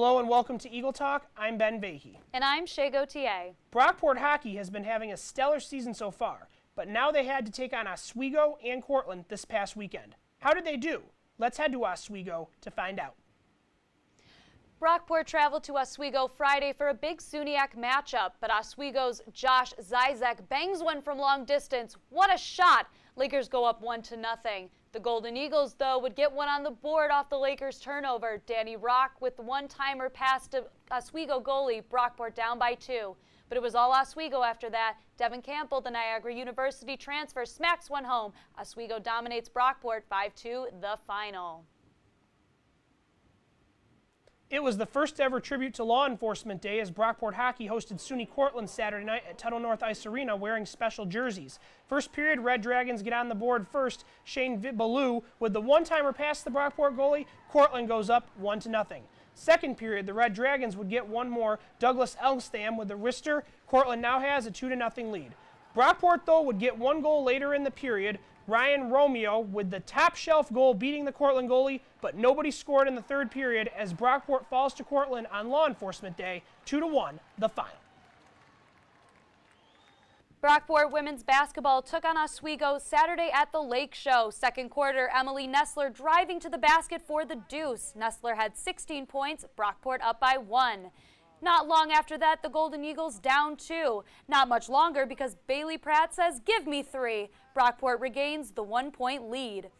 Hello and welcome to Eagle Talk. I'm Ben Vahey. And I'm Shay Gauthier. Brockport Hockey has been having a stellar season so far, but now they had to take on Oswego and Cortland this past weekend. How did they do? Let's head to Oswego to find out. Brockport traveled to Oswego Friday for a big SUNYAC matchup, but Oswego's Josh Zizek bangs one from long distance. What a shot! Lakers go up 1-0. The Golden Eagles, though, would get one on the board off the Lakers' turnover. Danny Rock with the one-timer pass to Oswego goalie, Brockport down by 2. But it was all Oswego after that. Devin Campbell, the Niagara University transfer, smacks one home. Oswego dominates Brockport 5-2, the final. It was the first ever tribute to Law Enforcement Day as Brockport Hockey hosted SUNY Cortland Saturday night at Tuttle North Ice Arena wearing special jerseys. First period, Red Dragons get on the board first. Shane Ballou with the one-timer pass to the Brockport goalie. Cortland goes up 1-0. Second period, the Red Dragons would get one more. Douglas Elstam with the wrister. Cortland now has a 2-0 lead. Brockport, though, would get one goal later in the period. Ryan Romeo with the top shelf goal beating the Cortland goalie, but nobody scored in the third period as Brockport falls to Cortland on Law Enforcement Day, 2-1, the final. Brockport women's basketball took on Oswego Saturday at the Lake Show. Second quarter, Emily Nestler driving to the basket for the deuce. Nestler had 16 points, Brockport up by 1. Not long after that, the Golden Eagles down 2. Not much longer because Bailey Pratt says, "Give me 3." Brockport regains the 1-point lead.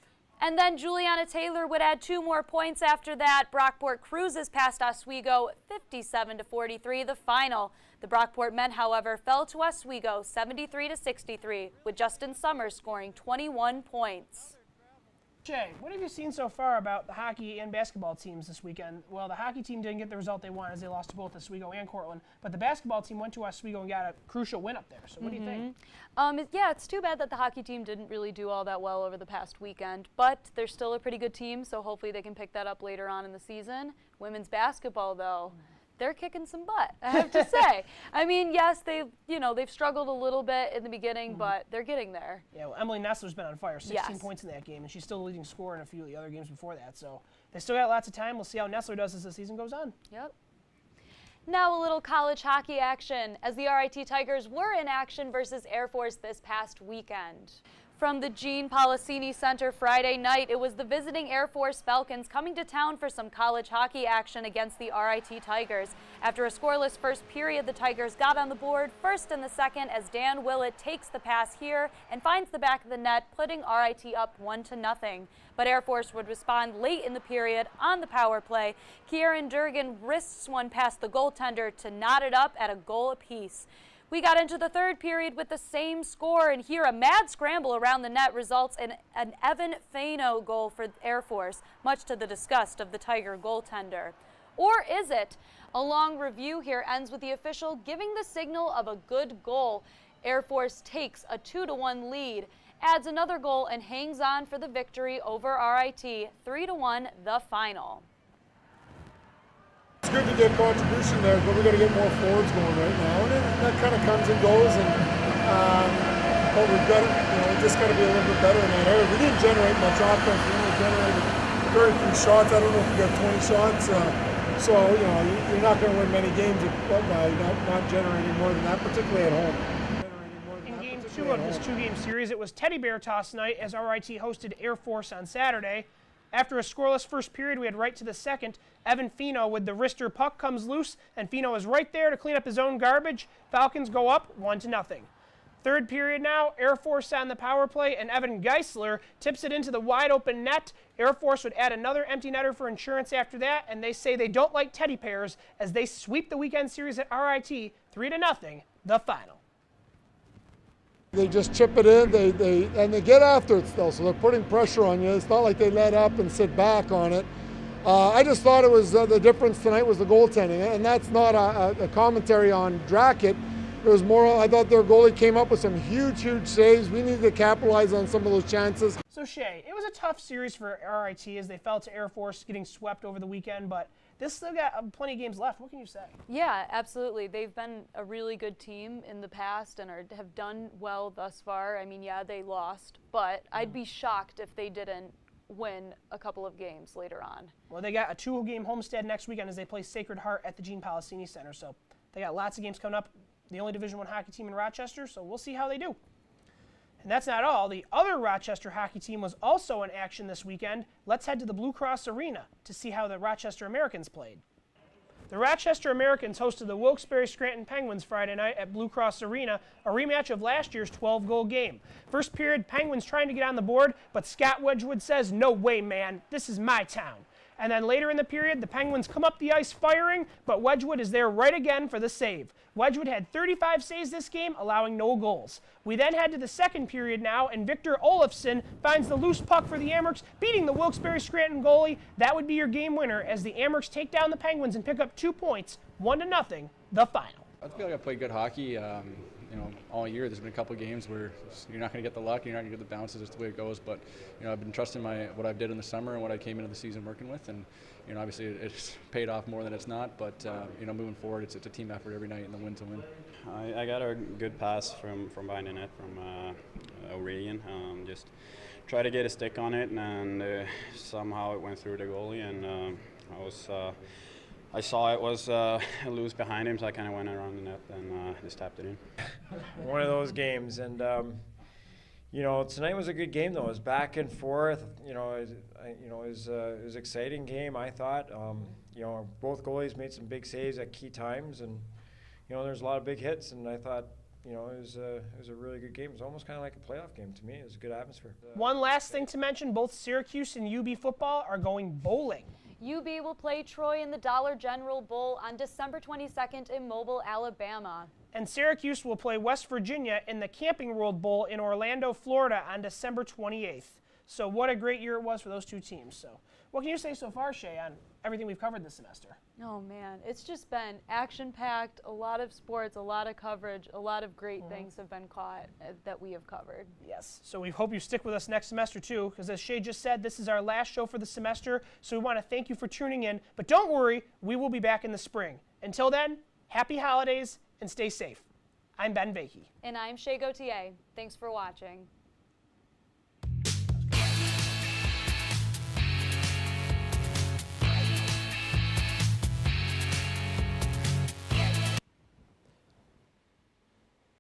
And then Juliana Taylor would add 2 more points after that. Brockport cruises past Oswego 57-43, the final. The Brockport men, however, fell to Oswego 73-63, with Justin Summers scoring 21 points. Jay, what have you seen so far about the hockey and basketball teams this weekend? Well, the hockey team didn't get the result they wanted as they lost to both Oswego and Cortland, but the basketball team went to Oswego and got a crucial win up there. So what do you think? Yeah, it's too bad that the hockey team didn't really do all that well over the past weekend, but they're still a pretty good team, so hopefully they can pick that up later on in the season. Women's basketball, though, they're kicking some butt, I have to say. I mean, yes, they've struggled a little bit in the beginning, but they're getting there. Yeah, well, Emily Nestler's been on fire, 16 Yes. points in that game, and she's still the leading scorer in a few of the other games before that. So they still got lots of time. We'll see how Nestler does as the season goes on. Yep. Now a little college hockey action, as the RIT Tigers were in action versus Air Force this past weekend. From the Gene Policini Center Friday night, it was the visiting Air Force Falcons coming to town for some college hockey action against the RIT Tigers. After a scoreless first period, the Tigers got on the board first and the second as Dan Willett takes the pass here and finds the back of the net, putting RIT up 1-0. But Air Force would respond late in the period on the power play. Kieran Durgan wrists one past the goaltender to knot it up at a goal apiece. We got into the third period with the same score, and here a mad scramble around the net results in an Evan Fano goal for Air Force, much to the disgust of the Tiger goaltender. Or is it? A long review here ends with the official giving the signal of a good goal. Air Force takes a 2-1 lead, adds another goal, and hangs on for the victory over RIT, 3-1, the final. It's good to get contribution there, but we got to get more forwards going right now, and that kind of comes and goes. And but we've got to, just got to be a little bit better in that area. We didn't generate much offense. We only generated very few shots. I don't know if we got 20 shots. So you're not going to win many games by not generating more than that, particularly at home. In Game 2 of this 2-game series, it was Teddy Bear Toss night as RIT hosted Air Force on Saturday. After a scoreless first period, we had right to the second. Evan Fino with the wrister puck comes loose, and Fino is right there to clean up his own garbage. Falcons go up 1-0. Third period now, Air Force on the power play, and Evan Geisler tips it into the wide open net. Air Force would add another empty netter for insurance after that, and they say they don't like teddy bears as they sweep the weekend series at RIT 3-0, the final. They just chip it in, they get after it still, so they're putting pressure on you. It's not like they let up and sit back on it. I just thought it was the difference tonight was the goaltending, and that's not a commentary on Drackett. It was more, I thought their goalie came up with some huge saves. We needed to capitalize on some of those chances. So Shay, it was a tough series for RIT as they fell to Air Force getting swept over the weekend, but this still got plenty of games left. What can you say? Yeah, absolutely. They've been a really good team in the past and have done well thus far. I mean, yeah, they lost, but I'd be shocked if they didn't win a couple of games later on. Well, they got a 2-game homestand next weekend as they play Sacred Heart at the Gene Policini Center. So they got lots of games coming up. The only Division I hockey team in Rochester, so we'll see how they do. And that's not all. The other Rochester hockey team was also in action this weekend. Let's head to the Blue Cross Arena to see how the Rochester Americans played. The Rochester Americans hosted the Wilkes-Barre-Scranton Penguins Friday night at Blue Cross Arena, a rematch of last year's 12-goal game. First period, Penguins trying to get on the board, but Scott Wedgwood says, "No way, man, this is my town." And then later in the period, the Penguins come up the ice firing, but Wedgwood is there right again for the save. Wedgwood had 35 saves this game, allowing no goals. We then head to the second period now, and Victor Olofsson finds the loose puck for the Amerks, beating the Wilkes-Barre-Scranton goalie. That would be your game winner as the Amerks take down the Penguins and pick up 2 points, 1-0, the final. I feel like I played good hockey. All year there's been a couple of games where you're not going to get the luck, you're not going to get the bounces. That's the way it goes. But I've been trusting what I did in the summer and what I came into the season working with, and obviously it's paid off more than it's not. But moving forward, it's a team effort every night, and the win to win. I got a good pass from behind the net from Aurelian. Just try to get a stick on it, and somehow it went through the goalie, and I saw it was loose behind him, so I kind of went around the net and just tapped it in. One of those games, and tonight was a good game though. It was back and forth. It was an exciting game. I thought. Both goalies made some big saves at key times, and there's a lot of big hits. And I thought, it was a really good game. It was almost kind of like a playoff game to me. It was a good atmosphere. One last thing to mention: both Syracuse and UB football are going bowling. UB will play Troy in the Dollar General Bowl on December 22nd in Mobile, Alabama. And Syracuse will play West Virginia in the Camping World Bowl in Orlando, Florida on December 28th. So what a great year it was for those two teams. So what can you say so far, Shay, on everything we've covered this semester? Oh man, it's just been action-packed, a lot of sports, a lot of coverage, a lot of great things have been caught that we have covered. Yes, so we hope you stick with us next semester too, because as Shay just said, this is our last show for the semester, so we want to thank you for tuning in, but don't worry, we will be back in the spring. Until then, happy holidays and stay safe. I'm Ben Vahey. And I'm Shay Gauthier. Thanks for watching.